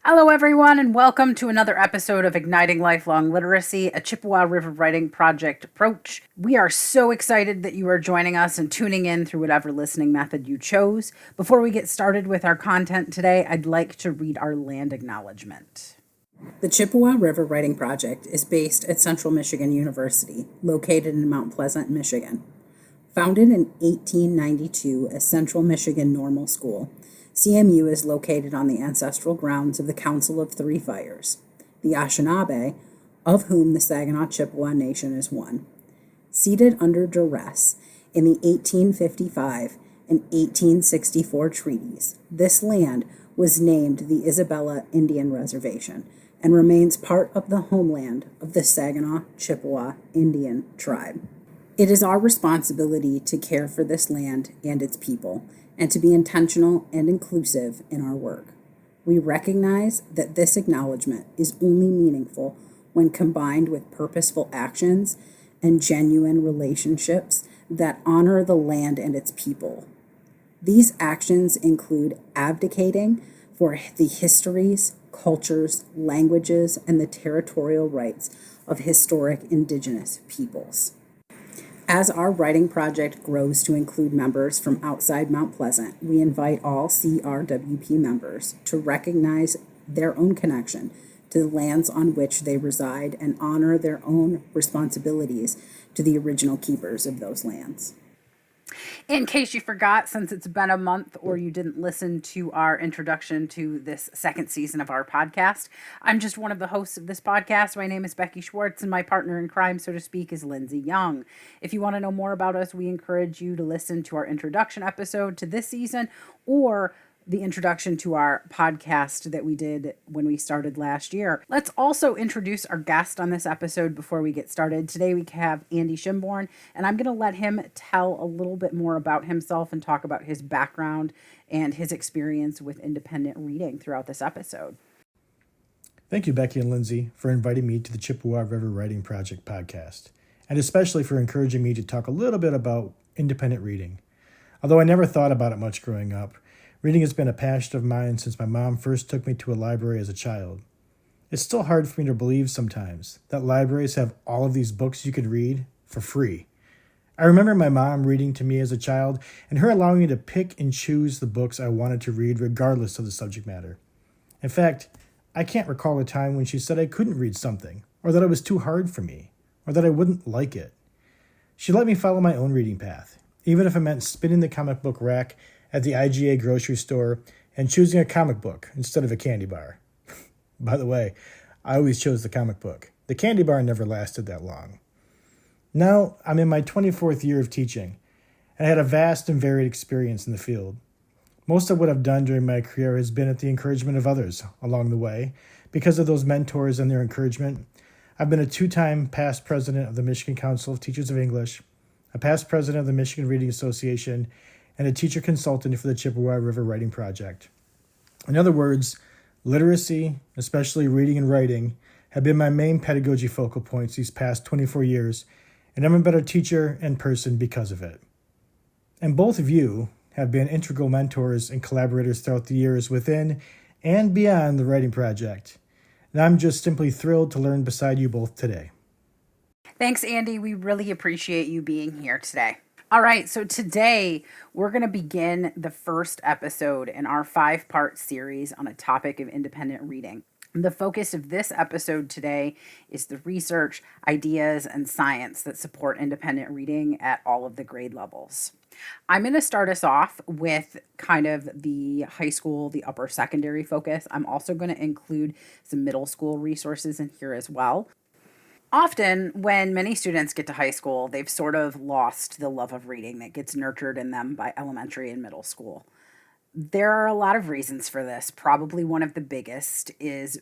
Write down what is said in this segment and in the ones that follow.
Hello, everyone, and welcome to another episode of Igniting Lifelong Literacy, a Chippewa River Writing Project approach. We are so excited that you are joining us and tuning in through whatever listening method you chose. Before we get started with our content today, I'd like to read our land acknowledgement. The Chippewa River Writing Project is based at Central Michigan University, located in Mount Pleasant, Michigan. Founded in 1892 as Central Michigan Normal School, CMU is located on the ancestral grounds of the Council of Three Fires, the Anishinaabe, of whom the Saginaw Chippewa Nation is one. Ceded under duress in the 1855 and 1864 treaties, this land was named the Isabella Indian Reservation and remains part of the homeland of the Saginaw Chippewa Indian tribe. It is our responsibility to care for this land and its people, and to be intentional and inclusive in our work. We recognize that this acknowledgement is only meaningful when combined with purposeful actions and genuine relationships that honor the land and its people. These actions include abdicating for the histories, cultures, languages, and the territorial rights of historic Indigenous peoples. As our writing project grows to include members from outside Mount Pleasant, we invite all CRWP members to recognize their own connection to the lands on which they reside and honor their own responsibilities to the original keepers of those lands. In case you forgot, since it's been a month or you didn't listen to our introduction to this second season of our podcast, I'm just one of the hosts of this podcast. My name is Becky Schwartz, and my partner in crime, so to speak, is Lyndsay Young. If you want to know more about us, we encourage you to listen to our introduction episode to this season or the introduction to our podcast that we did when we started last year. Let's also introduce our guest on this episode before we get started. Today we have Andy Schoenborn, and I'm going to let him tell a little bit more about himself and talk about his background and his experience with independent reading throughout this episode. Thank you, Becky and Lyndsay, for inviting me to the Chippewa River Writing Project podcast, and especially for encouraging me to talk a little bit about independent reading. Although I never thought about it much growing up, reading has been a passion of mine since my mom first took me to a library as a child. It's still hard for me to believe sometimes that libraries have all of these books you could read for free. I remember my mom reading to me as a child and her allowing me to pick and choose the books I wanted to read regardless of the subject matter. In fact, I can't recall a time when she said I couldn't read something, or that it was too hard for me, or that I wouldn't like it. She let me follow my own reading path, even if it meant spinning the comic book rack at the IGA grocery store and choosing a comic book instead of a candy bar. By the way, I always chose the comic book. The candy bar never lasted that long. Now I'm in my 24th year of teaching, and I had a vast and varied experience in the field. Most of what I've done during my career has been at the encouragement of others along the way. Because of those mentors and their encouragement, I've been a 2-time past president of the Michigan Council of Teachers of English, a past president of the Michigan Reading Association, and a teacher consultant for the Chippewa River Writing Project. In other words, literacy, especially reading and writing, have been my main pedagogy focal points these past 24 years, and I'm a better teacher and person because of it. And both of you have been integral mentors and collaborators throughout the years within and beyond the Writing Project. And I'm just simply thrilled to learn beside you both today. Thanks, Andy. We really appreciate you being here today. All right, so today we're going to begin the first episode in our 5-part series on a topic of independent reading. The focus of this episode today is the research, ideas, and science that support independent reading at all of the grade levels. I'm going to start us off with kind of the high school, the upper secondary focus. I'm also going to include some middle school resources in here as well. Often, when many students get to high school, they've sort of lost the love of reading that gets nurtured in them by elementary and middle school. There are a lot of reasons for this. Probably one of the biggest is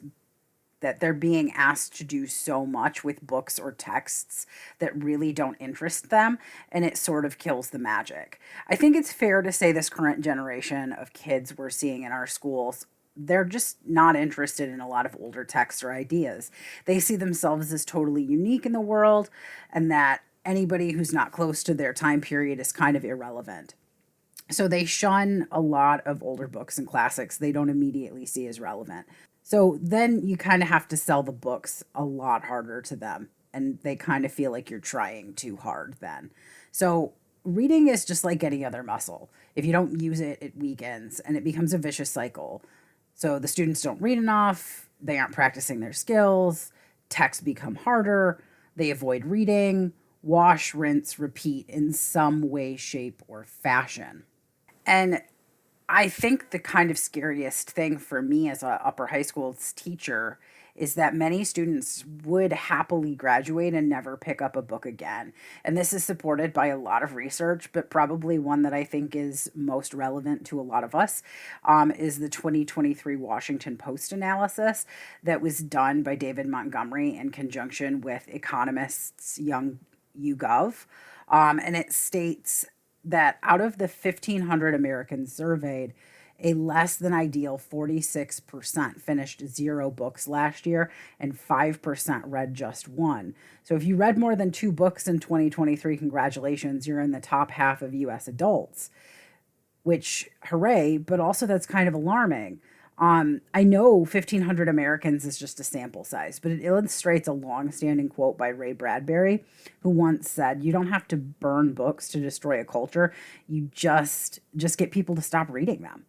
that they're being asked to do so much with books or texts that really don't interest them, and it sort of kills the magic. I think it's fair to say this current generation of kids we're seeing in our schools, they're just not interested in a lot of older texts or ideas. They see themselves as totally unique in the world, and that anybody who's not close to their time period is kind of irrelevant. So they shun a lot of older books and classics they don't immediately see as relevant. So then you kind of have to sell the books a lot harder to them, and they kind of feel like you're trying too hard then. So reading is just like any other muscle. If you don't use it, it weakens and it becomes a vicious cycle. So the students don't read enough, they aren't practicing their skills, texts become harder, they avoid reading, wash, rinse, repeat in some way, shape, or fashion. And I think the kind of scariest thing for me as a upper high school teacher is that many students would happily graduate and never pick up a book again. And this is supported by a lot of research, but probably one that I think is most relevant to a lot of us is the 2023 Washington Post analysis that was done by David Montgomery in conjunction with economists Young YouGov. And it states that out of the 1,500 Americans surveyed, a less than ideal 46% finished 0 books last year and 5% read just one. So if you read more than 2 books in 2023, congratulations, you're in the top half of US adults, which hooray, but also that's kind of alarming. I know 1,500 Americans is just a sample size, but it illustrates a long-standing quote by Ray Bradbury, who once said, "You don't have to burn books to destroy a culture. You just get people to stop reading them."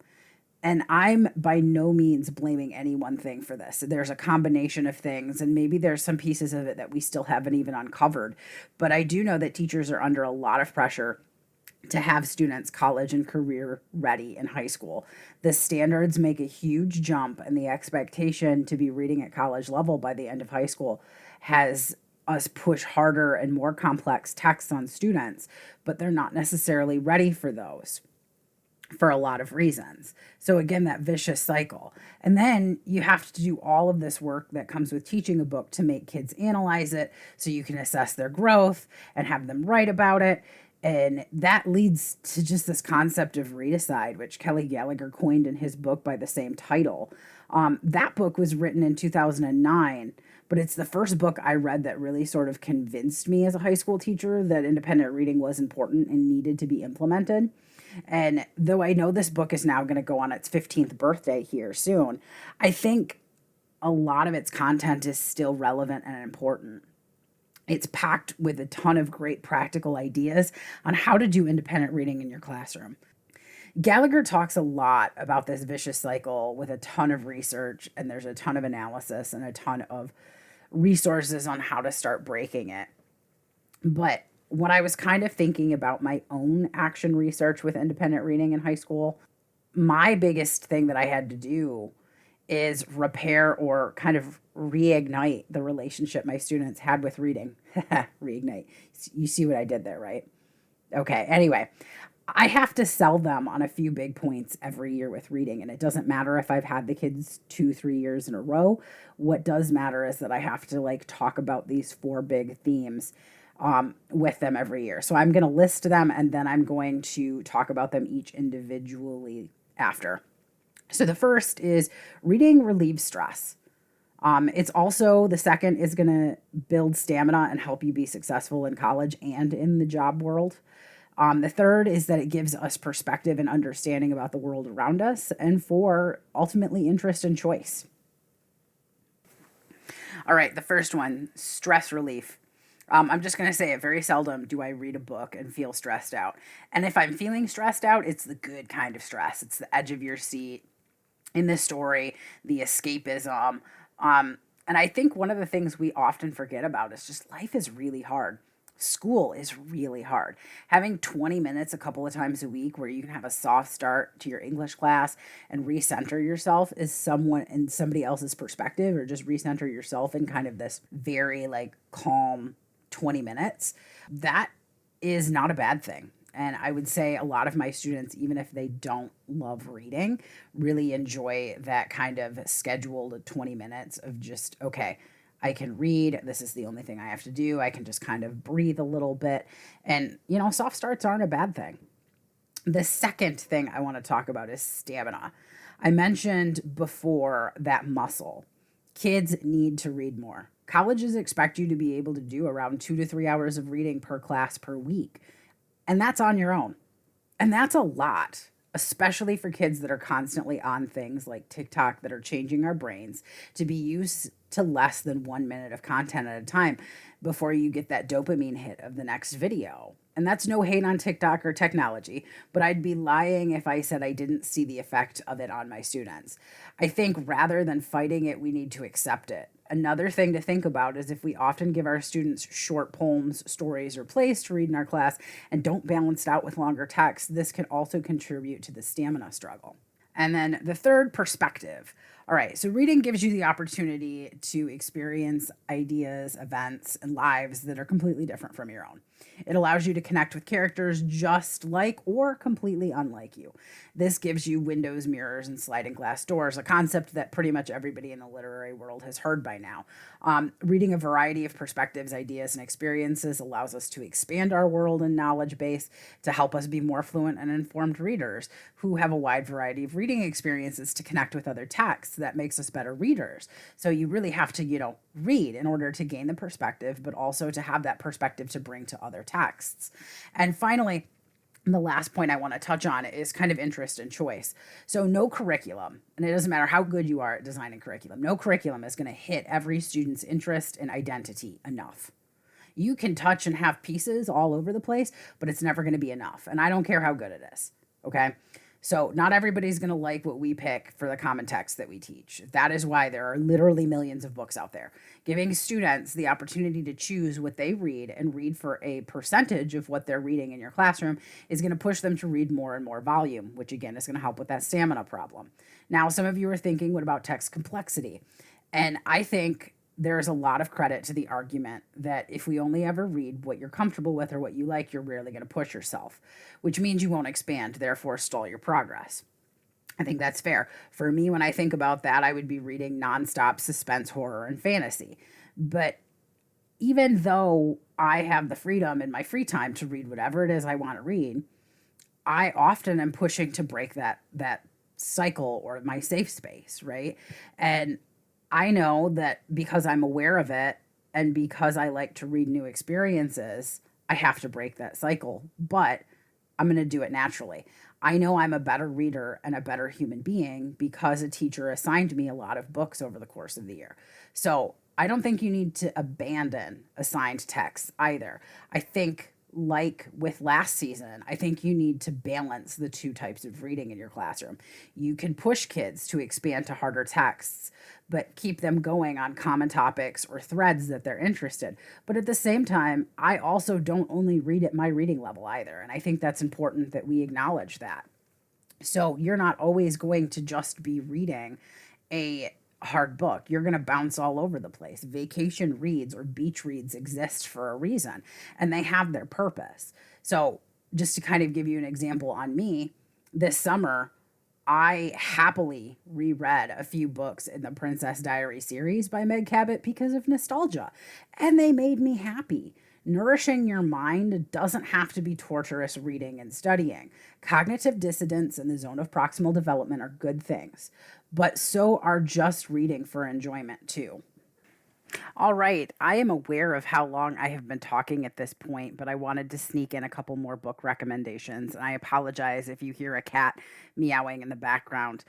And I'm by no means blaming any one thing for this. There's a combination of things, and maybe there's some pieces of it that we still haven't even uncovered. But I do know that teachers are under a lot of pressure to have students college and career ready in high school. The standards make a huge jump, and the expectation to be reading at college level by the end of high school has us push harder and more complex texts on students, but they're not necessarily ready for those for a lot of reasons. So again, that vicious cycle. And then you have to do all of this work that comes with teaching a book to make kids analyze it so you can assess their growth and have them write about it. And that leads to just this concept of read-aside, which Kelly Gallagher coined in his book by the same title. That book was written in 2009, but it's the first book I read that really sort of convinced me as a high school teacher that independent reading was important and needed to be implemented. And though I know this book is now going to go on its 15th birthday here soon, I think a lot of its content is still relevant and important. It's packed with a ton of great practical ideas on how to do independent reading in your classroom. Gallagher talks a lot about this vicious cycle with a ton of research, and there's a ton of analysis and a ton of resources on how to start breaking it. But when I was kind of thinking about my own action research with independent reading in high school, my biggest thing that I had to do is repair or kind of reignite the relationship my students had with reading. Reignite. You see what I did there, right? Okay. Anyway, I have to sell them on a few big points every year with reading. And it doesn't matter if I've had the kids 2-3 years in a row. What does matter is that I have to like talk about these 4 big themes with them every year. So I'm going to list them and then I'm going to talk about them each individually after. So the first is reading relieves stress. It's also, the second is going to build stamina and help you be successful in college and in the job world. The third is that it gives us perspective and understanding about the world around us. And 4, ultimately interest and choice. All right, the first one, stress relief. I'm just going to say it, very seldom do I read a book and feel stressed out. And if I'm feeling stressed out, it's the good kind of stress. It's the edge of your seat in the story, the escapism. And I think one of the things we often forget about is just life is really hard. School is really hard. Having 20 minutes a couple of times a week where you can have a soft start to your English class and recenter yourself is someone in somebody else's perspective, or just recenter yourself in kind of this very like calm 20 minutes. That is not a bad thing. And I would say a lot of my students, even if they don't love reading, really enjoy that kind of scheduled 20 minutes of just, okay, I can read. This is the only thing I have to do. I can just kind of breathe a little bit. And, you know, soft starts aren't a bad thing. The second thing I want to talk about is stamina. I mentioned before that muscle. Kids need to read more. Colleges expect you to be able to do around 2 to 3 hours of reading per class per week. And that's on your own. And that's a lot, especially for kids that are constantly on things like TikTok that are changing our brains to be used to less than 1 minute of content at a time before you get that dopamine hit of the next video. And that's no hate on TikTok or technology, but I'd be lying if I said I didn't see the effect of it on my students. I think rather than fighting it, we need to accept it. Another thing to think about is if we often give our students short poems, stories, or plays to read in our class and don't balance it out with longer text, this can also contribute to the stamina struggle. And then the third, perspective. All right, so reading gives you the opportunity to experience ideas, events, and lives that are completely different from your own. It allows you to connect with characters just like or completely unlike you. This gives you windows, mirrors, and sliding glass doors, a concept that pretty much everybody in the literary world has heard by now. Reading a variety of perspectives, ideas, and experiences allows us to expand our world and knowledge base to help us be more fluent and informed readers who have a wide variety of reading experiences to connect with other texts. That makes us better readers. So you really have to, read in order to gain the perspective, but also to have that perspective to bring to other texts. And finally, the last point I want to touch on is kind of interest and choice. So no curriculum, and it doesn't matter how good you are at designing curriculum, no curriculum is going to hit every student's interest and identity enough. You can touch and have pieces all over the place, but it's never going to be enough. And I don't care how good it is. Okay. So not everybody's going to like what we pick for the common text that we teach. That is why there are literally millions of books out there. Giving students the opportunity to choose what they read and read for a percentage of what they're reading in your classroom is going to push them to read more and more volume, which again is going to help with that stamina problem. Now, some of you are thinking, what about text complexity? And I think there's a lot of credit to the argument that if we only ever read what you're comfortable with or what you like, you're rarely going to push yourself, which means you won't expand, therefore stall your progress. I think that's fair. For me, when I think about that, I would be reading nonstop suspense, horror, and fantasy. But even though I have the freedom in my free time to read whatever it is I want to read, I often am pushing to break that cycle or my safe space, right? And I know that because I'm aware of it and because I like to read new experiences, I have to break that cycle, but I'm going to do it naturally. I know I'm a better reader and a better human being because a teacher assigned me a lot of books over the course of the year. So I don't think you need to abandon assigned texts either. I think, like with last season, I think you need to balance the two types of reading in your classroom. You can push kids to expand to harder texts, but keep them going on common topics or threads that they're interested. But at the same time, I also don't only read at my reading level either. And I think that's important that we acknowledge that. So you're not always going to just be reading a hard book. You're going to bounce all over the place. Vacation reads or beach reads exist for a reason, and they have their purpose. So just to kind of give you an example on me, this summer, I happily reread a few books in the Princess Diary series by Meg Cabot because of nostalgia, and they made me happy. Nourishing your mind doesn't have to be torturous reading and studying. Cognitive dissonance and the zone of proximal development are good things, but so are just reading for enjoyment too. All right, I am aware of how long I have been talking at this point, but I wanted to sneak in a couple more book recommendations. And I apologize if you hear a cat meowing in the background.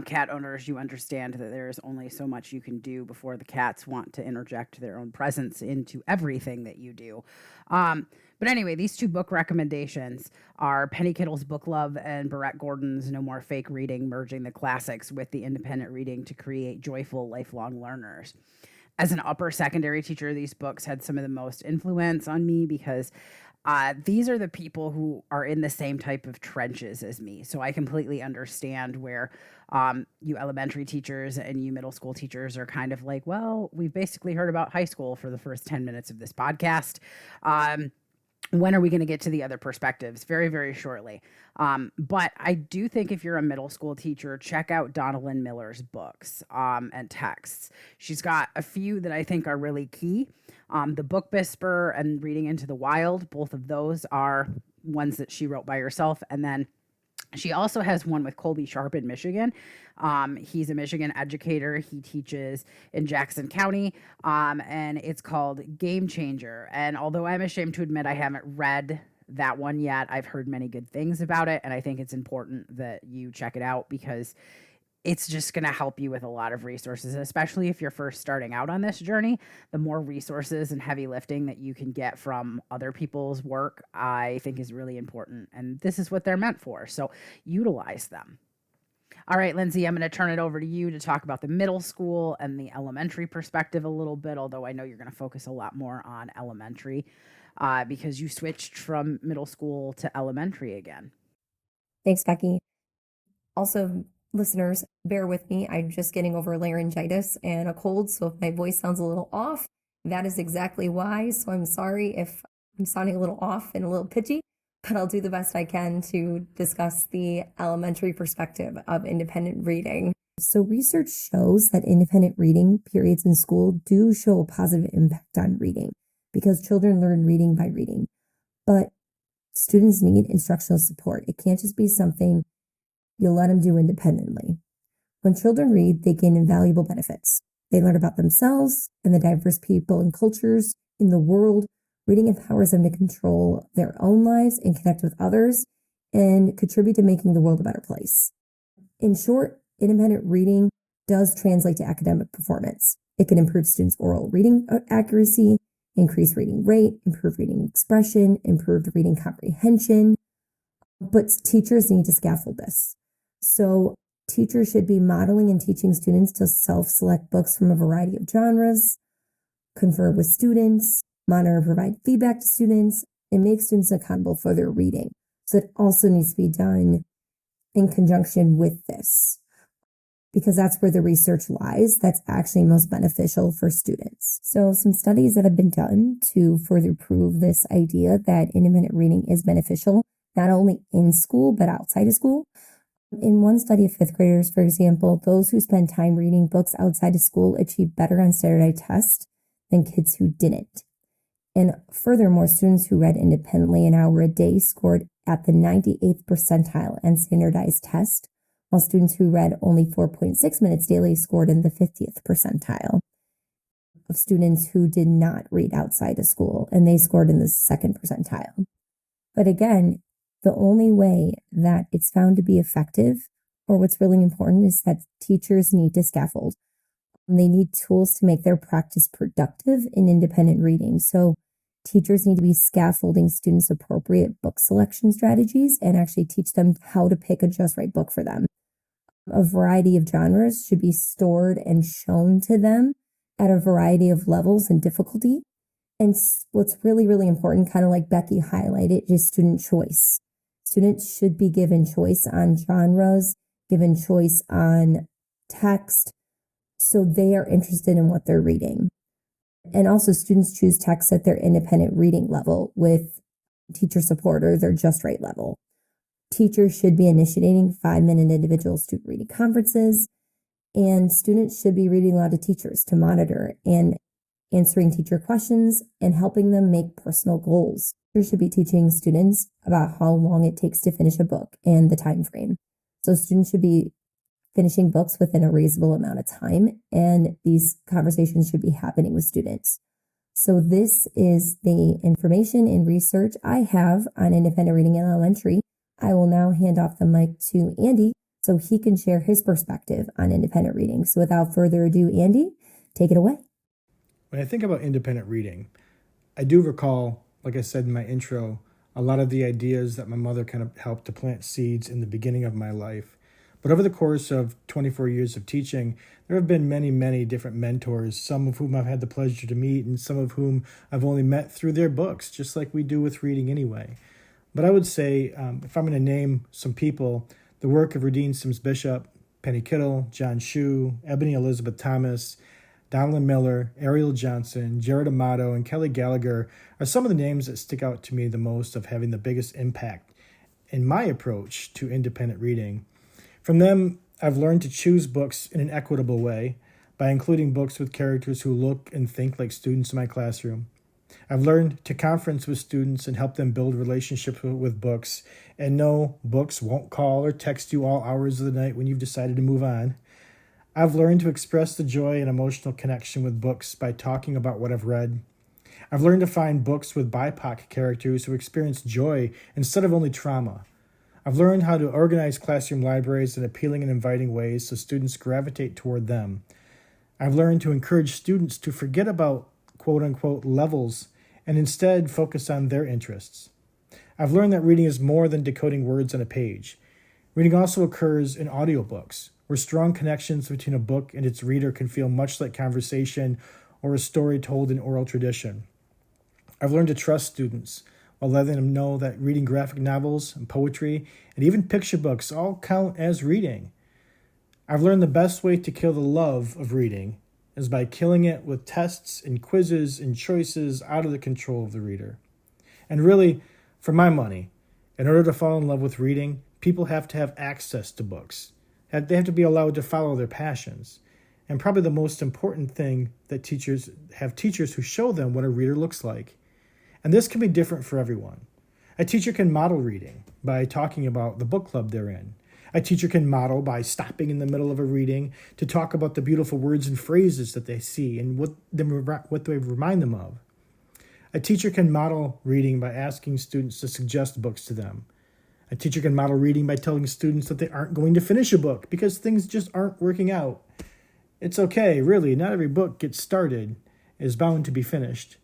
Cat owners, you understand that there is only so much you can do before the cats want to interject their own presence into everything that you do. But anyway, these two book recommendations are Penny Kittle's Book Love and Barrett Gordon's No More Fake Reading, merging the classics with the independent reading to create joyful lifelong learners. As an upper secondary teacher, these books had some of the most influence on me because these are the people who are in the same type of trenches as me. So I completely understand where you elementary teachers and you middle school teachers are kind of like, well, we've basically heard about high school for the first 10 minutes of this podcast. When are we going to get to the other perspectives? Very, very shortly. But I do think if you're a middle school teacher, check out Donalyn Miller's books and texts. She's got a few that I think are really key. The Book Whisperer and Reading into the Wild, both of those are ones that she wrote by herself. And then she also has one with Colby Sharp in Michigan. He's a Michigan educator. He teaches in Jackson County, and it's called Game Changer. And although I'm ashamed to admit I haven't read that one yet. I've heard many good things about it, and I think it's important that you check it out because it's just going to help you with a lot of resources, especially if you're first starting out on this journey. The more resources and heavy lifting that you can get from other people's work, I think is really important. And this is what they're meant for. So utilize them. All right, Lyndsay, I'm going to turn it over to you to talk about the middle school and the elementary perspective a little bit, although I know you're going to focus a lot more on elementary because you switched from middle school to elementary again. Thanks, Becky. Also, listeners, bear with me. I'm just getting over laryngitis and a cold, so if my voice sounds a little off, that is exactly why. So I'm sorry if I'm sounding a little off and a little pitchy, but I'll do the best I can to discuss the elementary perspective of independent reading. So research shows that independent reading periods in school do show a positive impact on reading because children learn reading by reading. But students need instructional support. It can't just be something you let them do independently. When children read, they gain invaluable benefits. They learn about themselves and the diverse people and cultures in the world. Reading empowers them to control their own lives and connect with others and contribute to making the world a better place. In short, independent reading does translate to academic performance. It can improve students' oral reading accuracy, increase reading rate, improve reading expression, improve reading comprehension. But teachers need to scaffold this. So teachers should be modeling and teaching students to self-select books from a variety of genres, confer with students, monitor and provide feedback to students, and make students accountable for their reading. So it also needs to be done in conjunction with this, because that's where the research lies that's actually most beneficial for students. So some studies that have been done to further prove this idea that independent reading is beneficial, not only in school, but outside of school. In one study of fifth graders, for example, those who spend time reading books outside of school achieved better on standardized tests than kids who didn't. And furthermore, students who read independently an hour a day scored at the 98th percentile on standardized test, while students who read only 4.6 minutes daily scored in the 50th percentile of students who did not read outside of school, and they scored in the second percentile. But again, the only way that it's found to be effective, or what's really important, is that teachers need to scaffold. They need tools to make their practice productive in independent reading. So teachers need to be scaffolding students appropriate book selection strategies and actually teach them how to pick a just right book for them. A variety of genres should be stored and shown to them at a variety of levels and difficulty. And what's really, really important, kind of like Becky highlighted, is student choice. Students should be given choice on genres, given choice on text, so they are interested in what they're reading. And also students choose texts at their independent reading level with teacher support or their just right level. Teachers should be initiating 5-minute individual student reading conferences, and students should be reading aloud to teachers to monitor and answering teacher questions and helping them make personal goals. Teachers should be teaching students about how long it takes to finish a book and the time frame. So students should be finishing books within a reasonable amount of time, and these conversations should be happening with students. So this is the information and research I have on independent reading in elementary. I will now hand off the mic to Andy so he can share his perspective on independent reading. So without further ado, Andy, take it away. When I think about independent reading, I do recall, like I said in my intro, a lot of the ideas that my mother kind of helped to plant seeds in the beginning of my life. But over the course of 24 years of teaching, there have been many, many different mentors, some of whom I've had the pleasure to meet and some of whom I've only met through their books, just like we do with reading anyway. But I would say, if I'm going to name some people, the work of Rudine Sims Bishop, Penny Kittle, John Shue, Ebony Elizabeth Thomas, Donald Miller, Ariel Johnson, Jared Amato, and Kelly Gallagher are some of the names that stick out to me the most of having the biggest impact in my approach to independent reading. From them, I've learned to choose books in an equitable way by including books with characters who look and think like students in my classroom. I've learned to conference with students and help them build relationships with books, and no, books won't call or text you all hours of the night when you've decided to move on. I've learned to express the joy and emotional connection with books by talking about what I've read. I've learned to find books with BIPOC characters who experience joy instead of only trauma. I've learned how to organize classroom libraries in appealing and inviting ways so students gravitate toward them. I've learned to encourage students to forget about quote-unquote levels and instead focus on their interests. I've learned that reading is more than decoding words on a page. Reading also occurs in audiobooks, where strong connections between a book and its reader can feel much like conversation or a story told in oral tradition. I've learned to trust students while letting them know that reading graphic novels and poetry and even picture books all count as reading. I've learned the best way to kill the love of reading is by killing it with tests and quizzes and choices out of the control of the reader. And really, for my money, in order to fall in love with reading, people have to have access to books. They have to be allowed to follow their passions. And probably the most important thing that teachers who show them what a reader looks like. And this can be different for everyone. A teacher can model reading by talking about the book club they're in. A teacher can model by stopping in the middle of a reading to talk about the beautiful words and phrases that they see and what they remind them of. A teacher can model reading by asking students to suggest books to them. A teacher can model reading by telling students that they aren't going to finish a book because things just aren't working out. It's okay, really, not every book gets started is bound to be finished.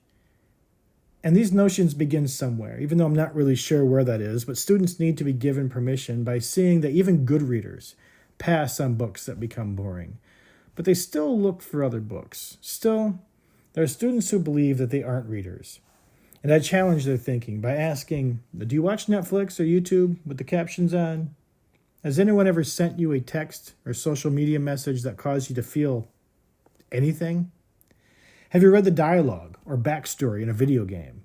And these notions begin somewhere, even though I'm not really sure where that is, but students need to be given permission by seeing that even good readers pass on books that become boring. But they still look for other books. Still, there are students who believe that they aren't readers. And I challenge their thinking by asking, do you watch Netflix or YouTube with the captions on? Has anyone ever sent you a text or social media message that caused you to feel anything? Have you read the dialogue or backstory in a video game?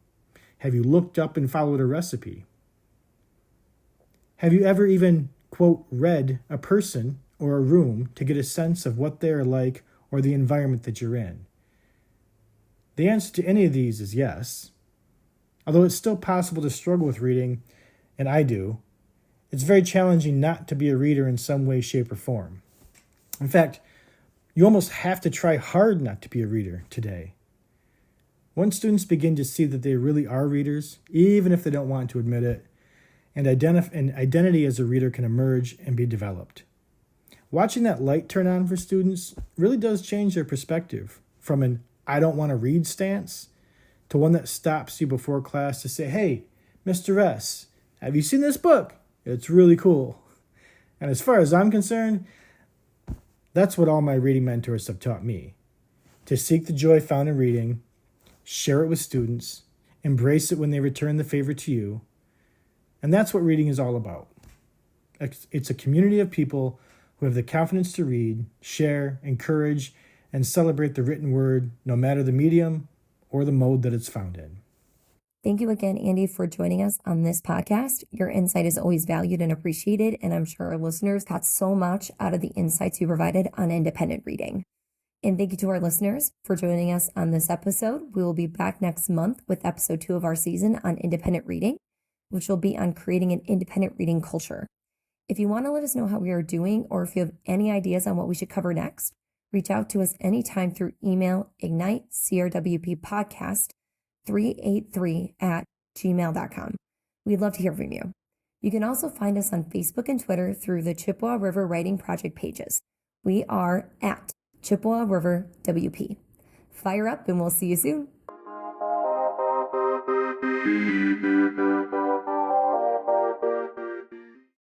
Have you looked up and followed a recipe? Have you ever even, quote, read a person or a room to get a sense of what they're like or the environment that you're in? The answer to any of these is yes. Although it's still possible to struggle with reading, and I do, it's very challenging not to be a reader in some way, shape, or form. In fact, you almost have to try hard not to be a reader today. Once students begin to see that they really are readers, even if they don't want to admit it, and identity as a reader can emerge and be developed. Watching that light turn on for students really does change their perspective from an I don't want to read stance to one that stops you before class to say, hey, Mr. S, have you seen this book? It's really cool. And as far as I'm concerned, that's what all my reading mentors have taught me. To seek the joy found in reading, share it with students, embrace it when they return the favor to you. And that's what reading is all about. It's a community of people who have the confidence to read, share, encourage, and celebrate the written word, no matter the medium or the mode that it's found in. Thank you again, Andy, for joining us on this podcast. Your insight is always valued and appreciated, and I'm sure our listeners got so much out of the insights you provided on independent reading. And thank you to our listeners for joining us on this episode. We will be back next month with episode 2 of our season on independent reading, which will be on creating an independent reading culture. If you want to let us know how we are doing, or if you have any ideas on what we should cover next, reach out to us anytime through email ignitecrwppodcast383@gmail.com. We'd love to hear from you. You can also find us on Facebook and Twitter through the Chippewa River Writing Project pages. We are at Chippewa River WP. Fire up and we'll see you soon.